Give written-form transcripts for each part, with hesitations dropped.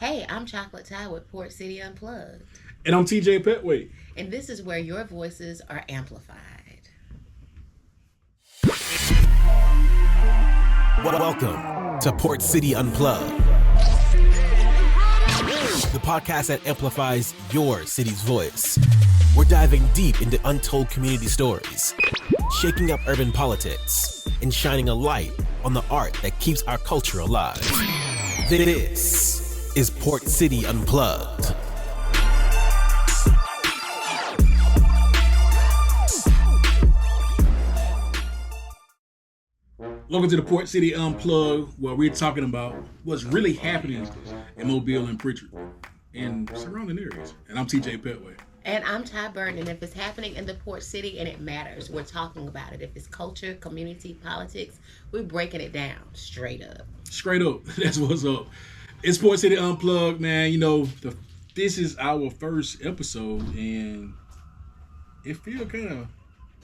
Hey, I'm Chocolate Ty with Port City Unplugged. And I'm TJ Pettway. And this is where your voices are amplified. Welcome to Port City Unplugged, the podcast that amplifies your city's voice. We're diving deep into untold community stories, shaking up urban politics, and shining a light on the art that keeps our culture alive. This is Port City Unplugged. Welcome to the Port City Unplugged, where we're talking about what's really happening in Mobile and Pritchard and surrounding areas. And I'm TJ Pettway. And I'm Ty Burden. And if it's happening in the Port City and it matters, we're talking about it. If it's culture, community, politics, we're breaking it down straight up. Straight up. That's what's up. It's Port City Unplugged, man. You know, this is our first episode, and it feels kind of,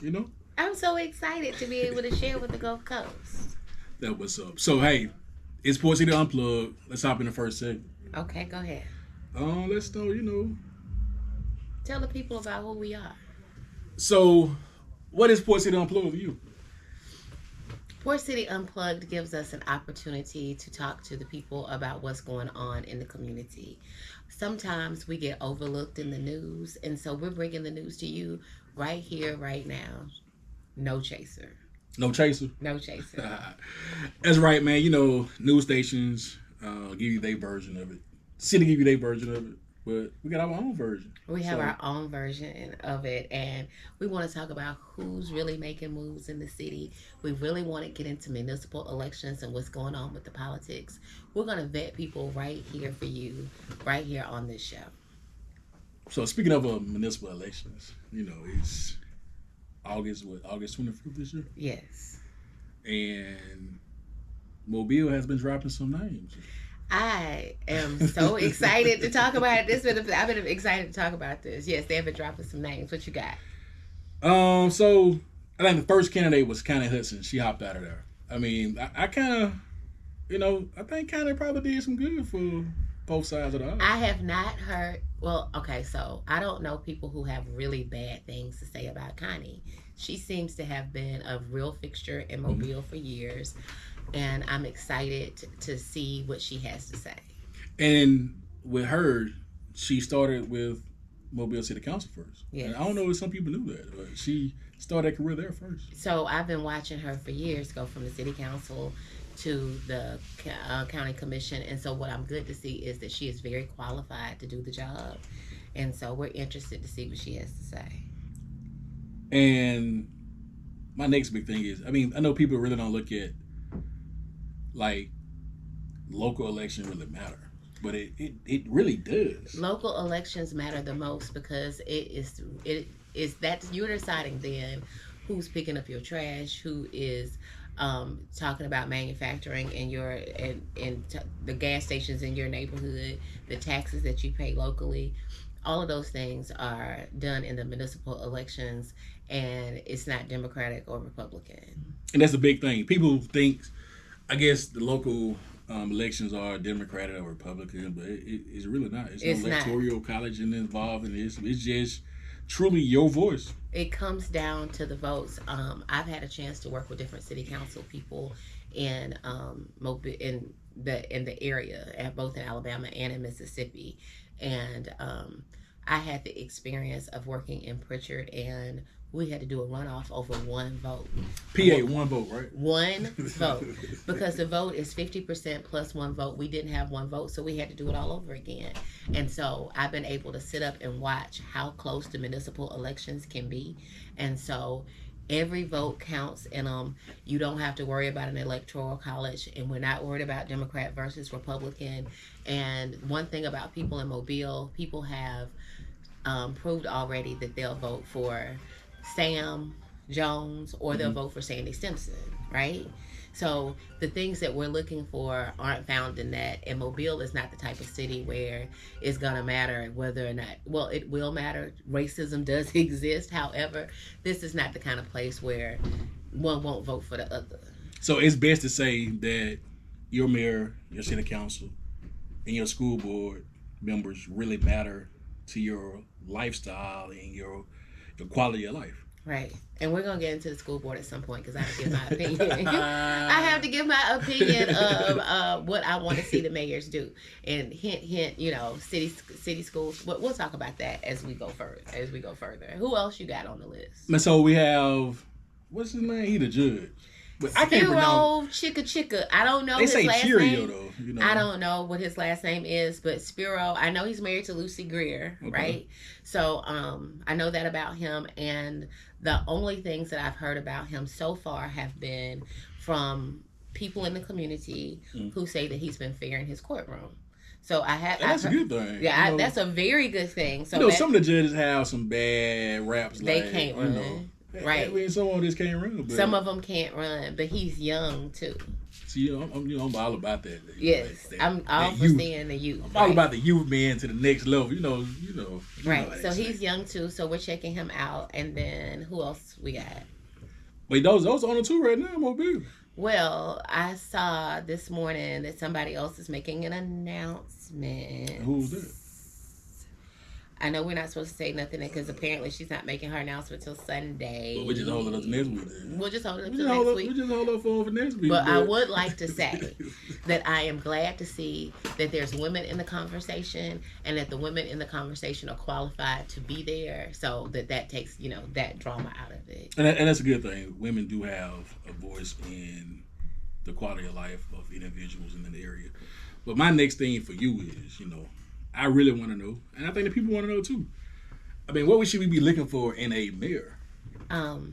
you know. I'm so excited to be able to share with the Gulf Coast. That what's up. So, hey, it's Port City Unplugged. Let's hop in the first segment. Okay, go ahead. Let's start, Tell the people about who we are. So, what is Port City Unplugged for you? Port City Unplugged gives us an opportunity to talk to the people about what's going on in the community. Sometimes we get overlooked in the news, and so we're bringing the news to you right here, right now. No chaser. No chaser? No chaser. That's right, man. You know, news stations give you their version of it. City give you their version of it. But we got our own version. We have our own version of it, and we want to talk about who's really making moves in the city. We really want to get into municipal elections and what's going on with the politics. We're going to vet people right here for you, right here on this show. So speaking of municipal elections, it's August 25th this year? Yes. And Mobile has been dropping some names. I am so excited to talk about it. I've been excited to talk about this. Yes, they have been dropping some names. What you got? So I think the first candidate was Connie Hudson. She hopped out of there. I mean, I kind of, I think Connie probably did some good for both sides of the aisle. I have not heard. Well, okay, so I don't know people who have really bad things to say about Connie. She seems to have been a real fixture in Mobile for years. And I'm excited to see what she has to say. And with her, she started with Mobile City Council first. Yes. And I don't know if some people knew that, but she started her career there first. So I've been watching her for years go from the city council to the county commission. And so what I'm good to see is that she is very qualified to do the job. And so we're interested to see what she has to say. And my next big thing is, I know people really don't look at like local elections really matter, but it really does. Local elections matter the most because it is that you're deciding then who's picking up your trash, who is talking about manufacturing in your the gas stations in your neighborhood, the taxes that you pay locally. All of those things are done in the municipal elections, and it's not Democratic or Republican. And that's a big thing. People think, I guess, the local elections are Democratic or Republican, but it's really not. It's an electoral college involved in this. It's just truly your voice. It comes down to the votes. I've had a chance to work with different city council people in the area, both in Alabama and in Mississippi, and I had the experience of working in Pritchard, and we had to do a runoff over one vote. One vote, right? One vote. Because the vote is 50% plus one vote. We didn't have one vote, so we had to do it all over again. And so I've been able to sit up and watch how close the municipal elections can be. And so every vote counts, and you don't have to worry about an electoral college, and we're not worried about Democrat versus Republican. And one thing about people in Mobile, people have proved already that they'll vote for Sam Jones or they'll vote for Sandy Simpson, right? So the things that we're looking for aren't found in that, and Mobile is not the type of city where it's gonna matter whether or not, well, it will matter. Racism does exist. However, this is not the kind of place where one won't vote for the other. So it's best to say that your mayor, your city council, and your school board members really matter to your lifestyle and your quality of life. Right. And we're going to get into the school board at some point because I have to give my opinion. I have to give my opinion of what I want to see the mayors do. And hint, city schools. We'll talk about that as we go further. Who else you got on the list? And so we have, what's his name? He the judge. But I can't pronounce. Chicka. I don't know his last Cheerio, name. Though. I don't know what his last name is, but Spiro, I know he's married to Lucy Greer, right? So I know that about him, and the only things that I've heard about him so far have been from people in the community who say that he's been fair in his courtroom. So that's a good thing. Yeah, that's a very good thing. So some of the judges have some bad raps. They can't run. Right. I mean, some of this can't run. But some of them can't run, but he's young too. See, I'm all about that. Yes, I'm all for seeing the youth. I'm all about the youth man to the next level. Right. So he's young too. So we're checking him out, and then who else we got? Wait, those are on the tour right now, Mobile. Well, I saw this morning that somebody else is making an announcement. Who's that? I know we're not supposed to say nothing because apparently she's not making her announcement till Sunday. But we're just holding up to next week. We'll just hold it up to next week. We just hold up for next week. But I would like to say that I am glad to see that there's women in the conversation and that the women in the conversation are qualified to be there, so that takes that drama out of it. And that's a good thing. Women do have a voice in the quality of life of individuals in the area. But my next thing for you is, I really want to know, and I think the people want to know too. I mean, what should we be looking for in a mayor? I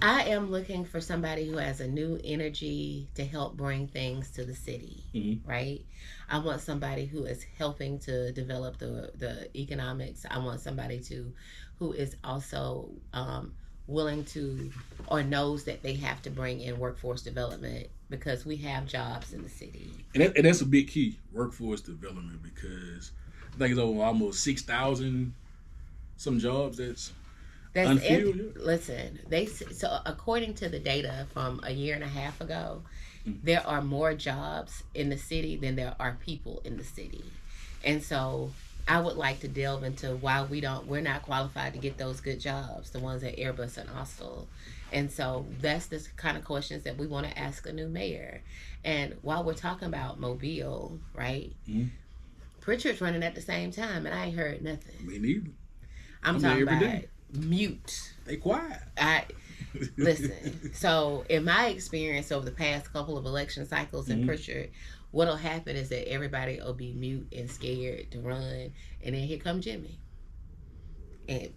am looking for somebody who has a new energy to help bring things to the city, right? I want somebody who is helping to develop the economics. I want somebody who is also willing to or knows that they have to bring in workforce development because we have jobs in the city. And that's a big key, workforce development, because I think it's over almost 6,000 some jobs that's unfilled. Listen, so according to the data from a year and a half ago, there are more jobs in the city than there are people in the city. And so I would like to delve into why we're not qualified to get those good jobs, the ones at Airbus and Austal. And so that's the kind of questions that we want to ask a new mayor. And while we're talking about Mobile, right? Pritchard's running at the same time, and I ain't heard nothing. Me neither. I'm talking about mute. They quiet. Listen. So in my experience over the past couple of election cycles in Pritchard, what'll happen is that everybody will be mute and scared to run, and then here come Jimmy, and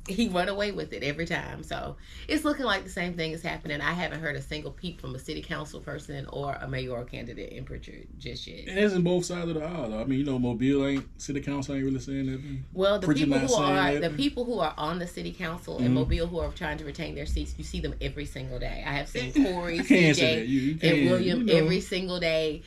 he run away with it every time. So it's looking like the same thing is happening. I haven't heard a single peep from a city council person or a mayoral candidate in Pritchard just yet. And it's in both sides of the aisle. I mean, Mobile city council ain't really saying that. Well, the people who are on the city council in Mobile who are trying to retain their seats, you see them every single day. I have seen Corey, CJ, and William every single day.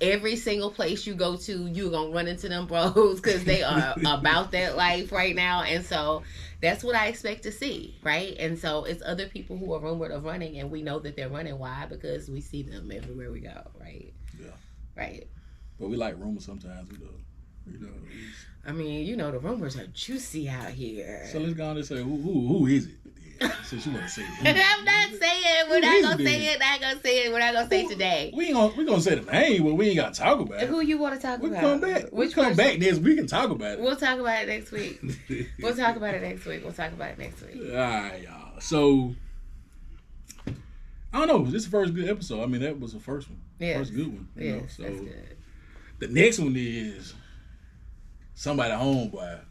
Every single place you go to, you're going to run into them bros because they are about that life right now. And so that's what I expect to see, right? And so it's other people who are rumored of running, and we know that they're running. Why? Because we see them everywhere we go, right? Yeah. Right. But we like rumors sometimes, I mean, the rumors are juicy out here. So let's go on and say, who is it? Since you want to say it. I'm not saying. We're not going to say it. Not going to say it. We're not going to say it today. We're going to say the name, but we ain't got to talk about it. Who you want to talk about? We'll come back. We'll come back next week and talk about it. We'll talk about it next week. We'll talk about it next week. All right, y'all. So, I don't know. This is the first good episode. I mean, that was the first one. Yes. First good one. Yes, that's good. The next one is somebody homeboy,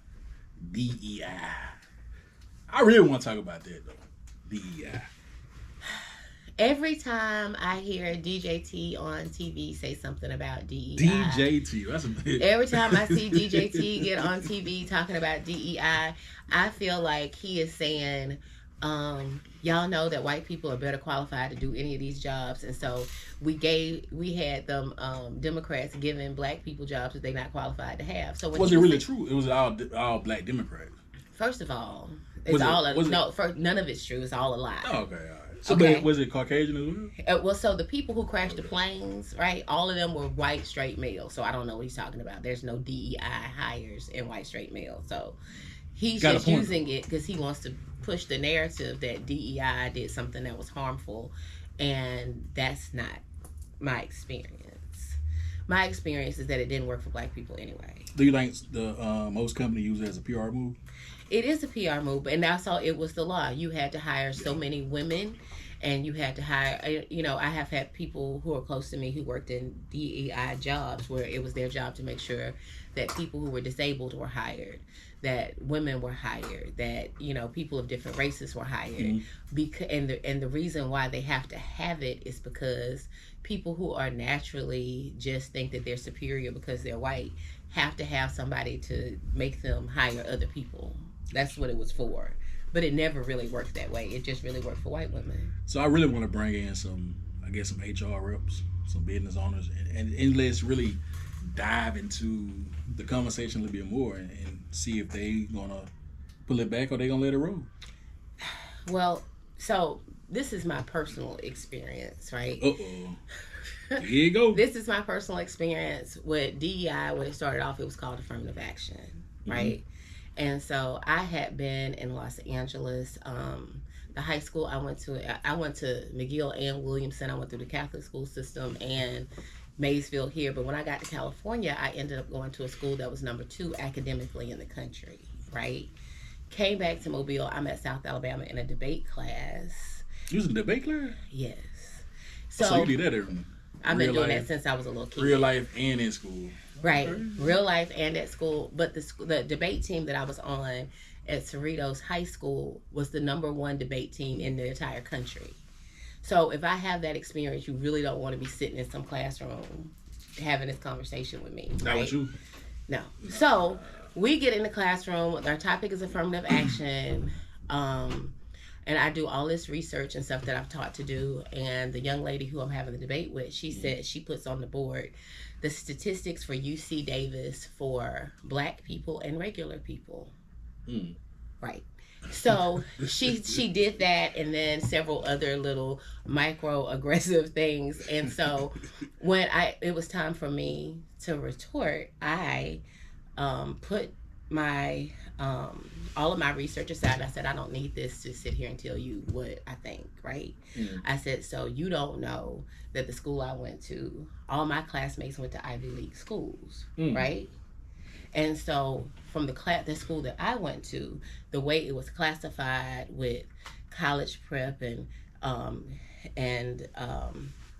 DEI. I really want to talk about that, though. DEI. Every time I hear DJ T on TV say something about DEI. DJ T, that's a bit. Every time I see DJ T get on TV talking about DEI, I feel like he is saying, y'all know that white people are better qualified to do any of these jobs, and so we had them Democrats giving black people jobs that they're not qualified to have. So was it really true? It was all black Democrats. First of all, none of it's true. It's all a lie. Oh, okay, all right. So, okay. But was it Caucasian as well? Well, so the people who crashed the planes, right? All of them were white straight males. So I don't know what he's talking about. There's no DEI hires in white straight males. So he's just using it because he wants to push the narrative that DEI did something that was harmful, and that's not my experience. My experience is that it didn't work for black people anyway. Do you think the most companies use it as a PR move? It is a PR move, and that's all. It was the law. You had to hire so many women, and you had to hire. You know, I have had people who are close to me who worked in DEI jobs where it was their job to make sure that people who were disabled were hired, that women were hired, that, you know, people of different races were hired. And the reason why they have to have it is because people who are naturally just think that they're superior because they're white have to have somebody to make them hire other people. That's what it was for. But it never really worked that way. It just really worked for white women. So I really want to bring in some HR reps, some business owners, and let's really dive into the conversation a little bit more and see if they gonna pull it back or they gonna let it roll. Well, so this is my personal experience, right? Here you go. This is my personal experience with DEI. When it started off, it was called affirmative action, right? And so I had been in Los Angeles. The high school I went to McGill and Williamson. I went through the Catholic school system and Maysville here. But when I got to California, I ended up going to a school that was number 2 academically in the country, right? Came back to Mobile. I'm at South Alabama in a debate class. You was in a debate class? Yes. So you did that every I've been doing that since I was a little kid. Real life and in school. Right. Real life and at school. But the debate team that I was on at Cerritos High School was the number 1 debate team in the entire country. So if I have that experience, you really don't want to be sitting in some classroom having this conversation with me. That was you? No. So we get in the classroom. Our topic is affirmative action. And I do all this research and stuff that I've taught to do. And the young lady who I'm having the debate with, she said she puts on the board the statistics for UC Davis for black people and regular people. Right. So she did that, and then several other little microaggressive things. And so when it was time for me to retort, I put my all of my research aside. I said, I don't need this to sit here and tell you what I think, right? I said, so you don't know that the school I went to, all my classmates went to Ivy League schools, right? And so from the school that I went to, the way it was classified with college prep and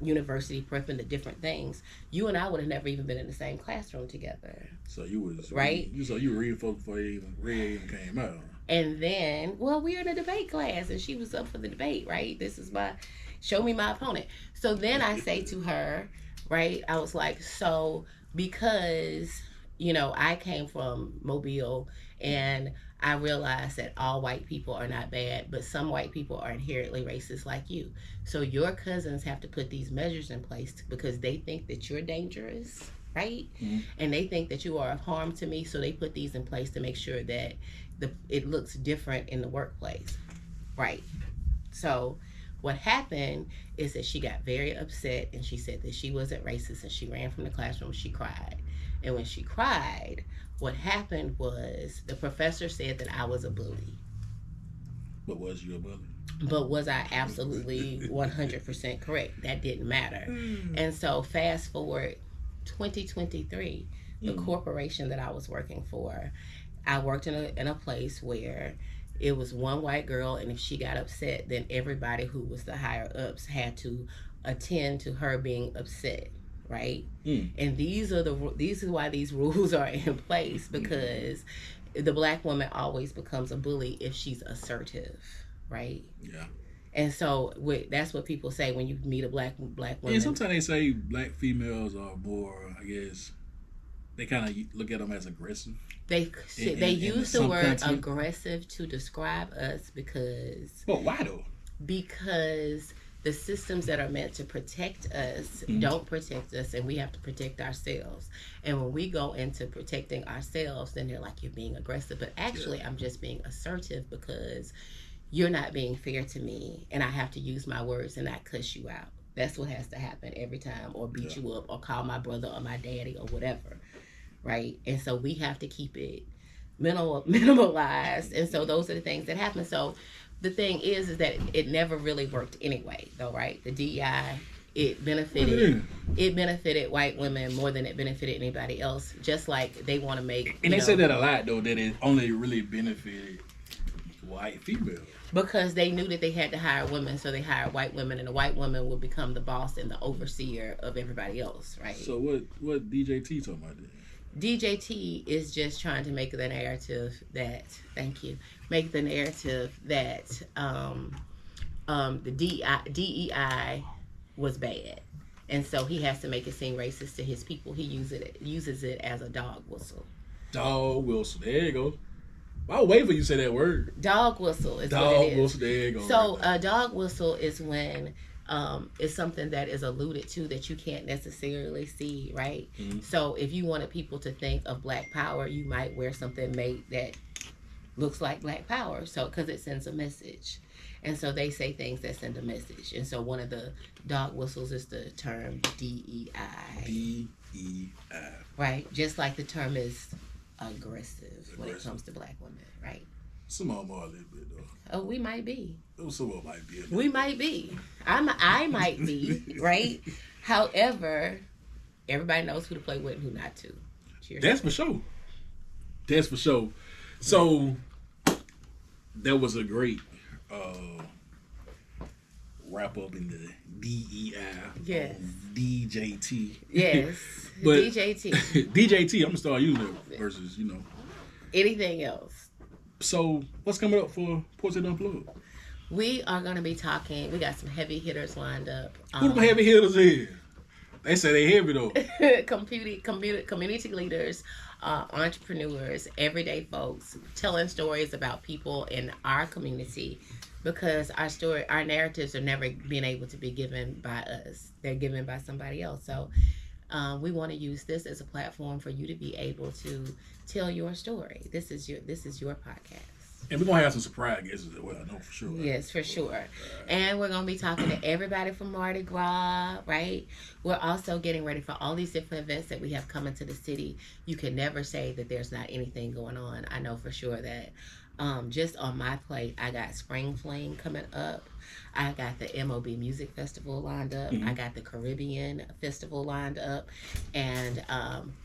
university prep and the different things, you and I would have never even been in the same classroom together. So you was right. You were reading folks before you even came out. And then, well, we were in a debate class, and she was up for the debate. Right. This is show me my opponent. So then I say to her, right, I was like, so because I came from Mobile, and I realized that all white people are not bad, but some white people are inherently racist like you. So your cousins have to put these measures in place because they think that you're dangerous, right? And they think that you are of harm to me, so they put these in place to make sure that it looks different in the workplace, right? So what happened is that she got very upset, and she said that she wasn't racist, and she ran from the classroom. She cried. And when she cried, what happened was the professor said that I was a bully. But was you a bully? But was I absolutely 100% correct? That didn't matter. And so fast forward 2023, the corporation that I was working for, I worked in a place where it was one white girl, and if she got upset, then everybody who was the higher ups had to attend to her being upset. Right? And these are why these rules are in place, because the black woman always becomes a bully if she's assertive, right? Yeah. And so that's what people say when you meet a black woman. And sometimes they say black females are more, I guess, they kind of look at them as aggressive. They use the word aggressive to describe us because... But why though? Because the systems that are meant to protect us don't protect us, and we have to protect ourselves. And when we go into protecting ourselves, then they're like, you're being aggressive. But actually, I'm just being assertive because you're not being fair to me, and I have to use my words and not cuss you out. That's what has to happen every time, or beat you up, or call my brother or my daddy or whatever, right? And so we have to keep it minimalized, and so those are the things that happen. So the thing is that it never really worked anyway, though, right? The DEI, it benefited white women more than it benefited anybody else. Just like they want to make, and they say that a lot though, that it only really benefited white females. Because they knew that they had to hire women, so they hired white women, and the white women would become the boss and the overseer of everybody else, right? So what DJT talking about then? DJT is just trying to make the narrative that, the DEI was bad. And so he has to make it seem racist to his people. He uses it as a dog whistle. Dog whistle, there you go. I'll wait for you to say that word. Dog whistle is dog what it is. Whistle, there you go. So a dog whistle is when it's something that is alluded to that you can't necessarily see, right? Mm-hmm. So if you wanted people to think of Black Power, you might wear something made that looks like Black Power, so because it sends a message. And so they say things that send a message. And so one of the dog whistles is the term DEI. DEI. Right? Just like the term is aggressive when it comes to Black women, right? Some of them are a little bit though. Oh, we might be. Some of them might be. We might be. I might be, right? However, everybody knows who to play with and who not to. Cheers. That's for sure. That's for sure. So that was a great wrap up in the DEI. Yes. DJT. Yes. But DJT. DJT, I'm gonna start using it versus, anything else. So what's coming up for Port City Unplugged? We are gonna be talking. We got some heavy hitters lined up. Who the heavy hitters is? They say they heavy though. Community leaders, entrepreneurs, everyday folks telling stories about people in our community, because our narratives are never being able to be given by us. They're given by somebody else. So we want to use this as a platform for you to be able to tell your story. This is your podcast. And we're going to have some surprise guests as well, I know for sure. Yes, for sure. And we're going to be talking to everybody from Mardi Gras, right? We're also getting ready for all these different events that we have coming to the city. You can never say that there's not anything going on. I know for sure that just on my plate, I got Spring Fling coming up. I got the MOB Music Festival lined up. Mm-hmm. I got the Caribbean Festival lined up. And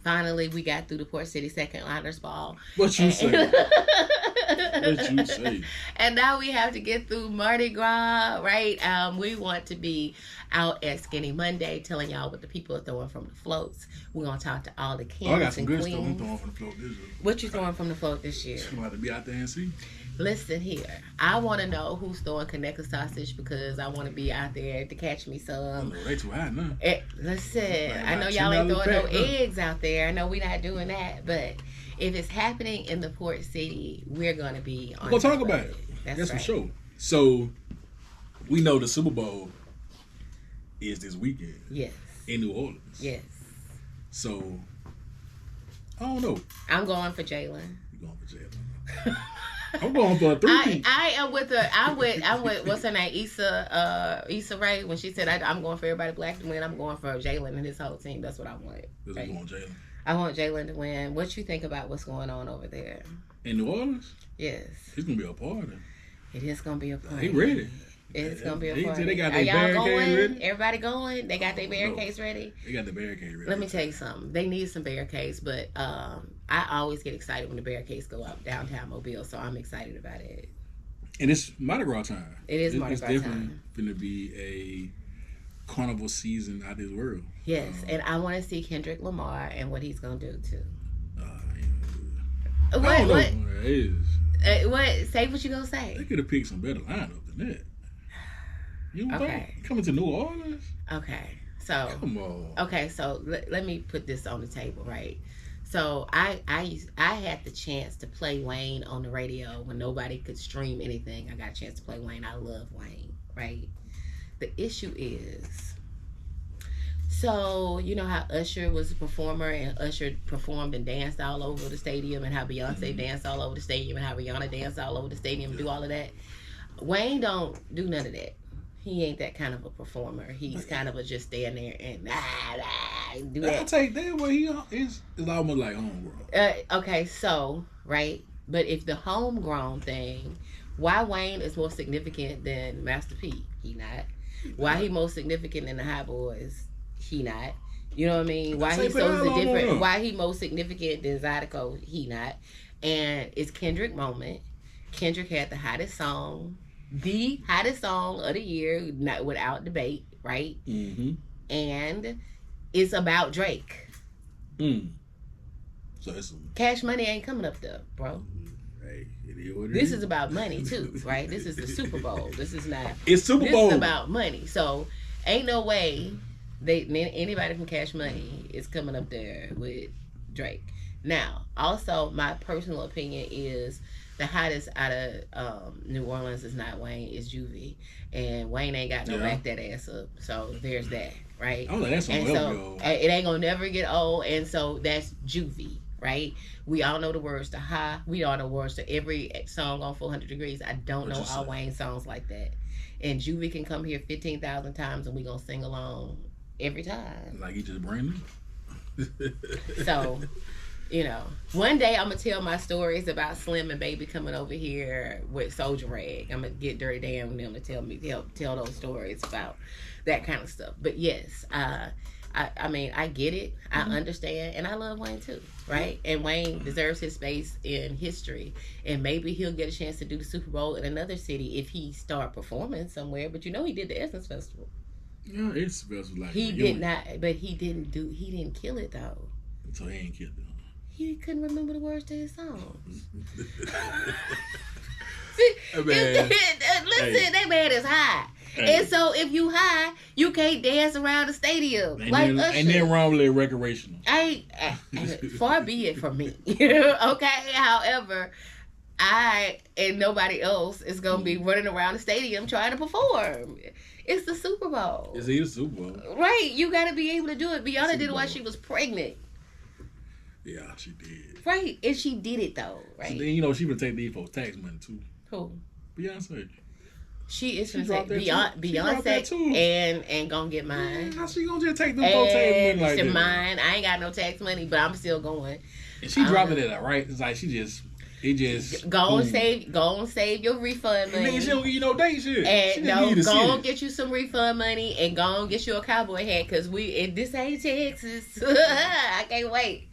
finally, we got through the Port City Second Liners Ball. What you say? What you say? And now we have to get through Mardi Gras, right? We want to be out at Skinny Monday telling y'all what the people are throwing from the floats. We're going to talk to all the kings I got some and good queens. stuff I'm throwing from the float this year. What you throwing from the float this year? I'm going to be out there and see. Listen here. I want to know who's throwing Connecticut sausage, because I want to be out there to catch me some. They too high now. Listen, I know y'all ain't throwing no eggs out there. I know we're not doing that, but if it's happening in the Port City, we're going to be on. We'll talk about it. That's right. For sure. So we know the Super Bowl is this weekend. Yes. In New Orleans. Yes. So I don't know. I'm going for Jalen. You're going for Jalen. I'm going for a 3. I am with her. I went. What's her name? Issa Rae. When she said I'm going for everybody Black to win, I'm going for Jalen and his whole team. That's what I want. Right? You want Jalen? I want Jalen to win. What you think about what's going on over there in New Orleans? Yes. It's gonna be a party. It is gonna be a party. He ready. It's gonna be a party. They got their barricades ready. Everybody going? They got their barricades ready? They got the barricades ready. Let me tell you something. They need some barricades, but I always get excited when the barricades go up downtown Mobile, so I'm excited about it. And it's Mardi Gras time. It is Mardi Gras time. It's definitely gonna be a carnival season out of this world. Yes, and I want to see Kendrick Lamar and what he's gonna do too. What? Say what you gonna say. They could have picked some better lineup than that. You don't think? Coming to New Orleans? Okay, so come on. Okay, so let me put this on the table, right? So I had the chance to play Wayne on the radio when nobody could stream anything. I got a chance to play Wayne. I love Wayne, right? The issue is, so you know how Usher was a performer and Usher performed and danced all over the stadium, and how Beyonce danced all over the stadium, and how Rihanna danced all over the stadium and do all of that? Wayne don't do none of that. He ain't that kind of a performer. He's kind of a just stand there and do that. I'll take that. Well, he is almost like homegrown. Okay, so right, but if the homegrown thing, why Wayne is more significant than Master P? He not. Why he most significant than the High Boys? He not. You know what I mean? Why he's so different? Why he most significant than Zydeco? He not. And it's Kendrick moment. Kendrick had the hottest song of the year, not without debate, right? Mm-hmm. And it's about Drake. So it's Cash Money ain't coming up there, bro. Hey, it is what it this is. Is about money too, right? This is the Super Bowl. This is not. It's Super Bowl. This is about money. So ain't no way anybody from Cash Money is coming up there with Drake. Now, also my personal opinion is the hottest out of New Orleans is not Wayne, it's Juvie. And Wayne ain't got no back that ass up. So there's that, right? Oh, that's and so it ain't gonna never get old, and so that's Juvie, right? We all know the words to High. We all know words to every song on 400 Degrees. I don't know all Wayne songs like that. And Juvie can come here 15,000 times and we gonna sing along every time. Like he just brand new. So, you know, one day I'm gonna tell my stories about Slim and Baby coming over here with Soldier Rag. I'm gonna get Dirty Dan and them to tell those stories about that kind of stuff. But yes, I mean, I get it, I understand, and I love Wayne too, right? And Wayne deserves his space in history, and maybe he'll get a chance to do the Super Bowl in another city if he start performing somewhere. But you know, he did the Essence Festival. Yeah, it's festival like he did not, but he didn't kill it though. So he ain't killed it. He couldn't remember the words to his songs. Listen, that man is high. Hey. And so if you high, you can't dance around the stadium like Usher. Ain't nothing wrong with it recreational. Far be it from me. Okay? However, I and nobody else is going to be running around the stadium trying to perform. It's the Super Bowl. It's the Super Bowl. Right. You got to be able to do it. Rihanna did it while she was pregnant. Yeah, she did. Right. And she did it, though. Right. So then, you know, she would take these folks' tax money, too. Who? Beyonce. She is going to take Beyonce and going to get mine. How she going to just take them folks' tax money like that? Mine. I ain't got no tax money, but I'm still going. And she dropped it at right? It's like she just... Go and save your refund money. And she don't give you no day shit. And go and get you some refund money and go and get you a cowboy hat because this ain't Texas. I can't wait.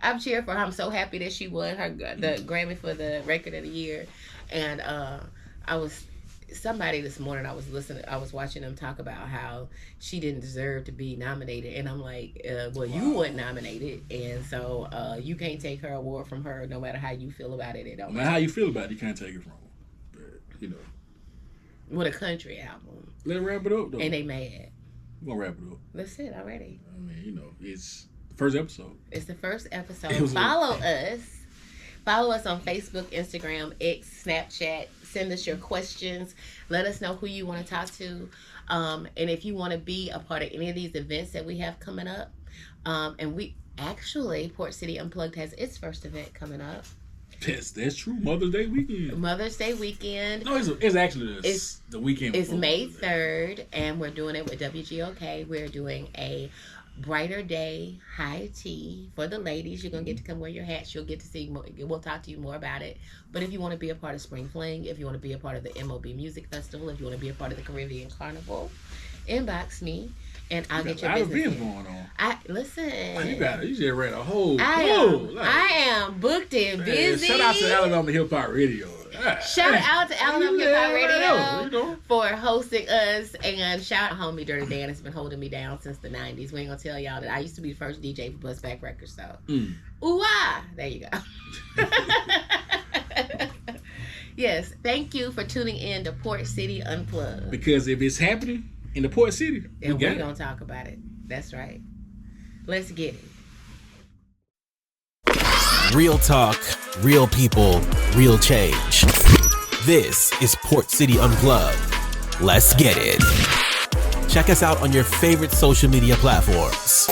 I'm cheering for her. I'm so happy that she won the Grammy for the Record of the Year. And somebody this morning I was watching them talk about how she didn't deserve to be nominated, and I'm like, you weren't nominated, and so you can't take her award from her no matter how you feel about it. It don't matter how you feel about it, you can't take it from her. But, you know, with a country album, let's wrap it up though. And they mad. We're gonna wrap it up. That's it already. I mean, you know, it's the first episode. It's the first episode. Follow us on Facebook, Instagram, X, Snapchat. Send us your questions. Let us know who you want to talk to. And if you want to be a part of any of these events that we have coming up. And Port City Unplugged has its first event coming up. That's true. Mother's Day weekend. No, it's actually the weekend. It's May 3rd, and we're doing it with WGOK. We're doing a brighter day high tea for the ladies. You're gonna get to come wear your hats. You'll get to see more. We'll talk to you more about it. But if you want to be a part of Spring Fling, if you want to be a part of the MOB Music Festival, if you want to be a part of the Caribbean Carnival, inbox me and I'll get your business going on. Listen. You just read a whole. I am booked and busy. Shout out to Alabama Hip Hop Radio. Shout out to Alabama Hip Hop Radio for hosting us, and shout out homie Dirty Dan has been holding me down since the 90s. We ain't gonna tell y'all that I used to be the first DJ for Buzz Back Records, so ooh-ah, there you go. Yes, thank you for tuning in to Port City Unplugged. Because if it's happening in the Port City, we're gonna talk about it. That's right. Let's get it. Real talk, real people, real change. This is Port City Unplugged. Let's get it. Check us out on your favorite social media platforms.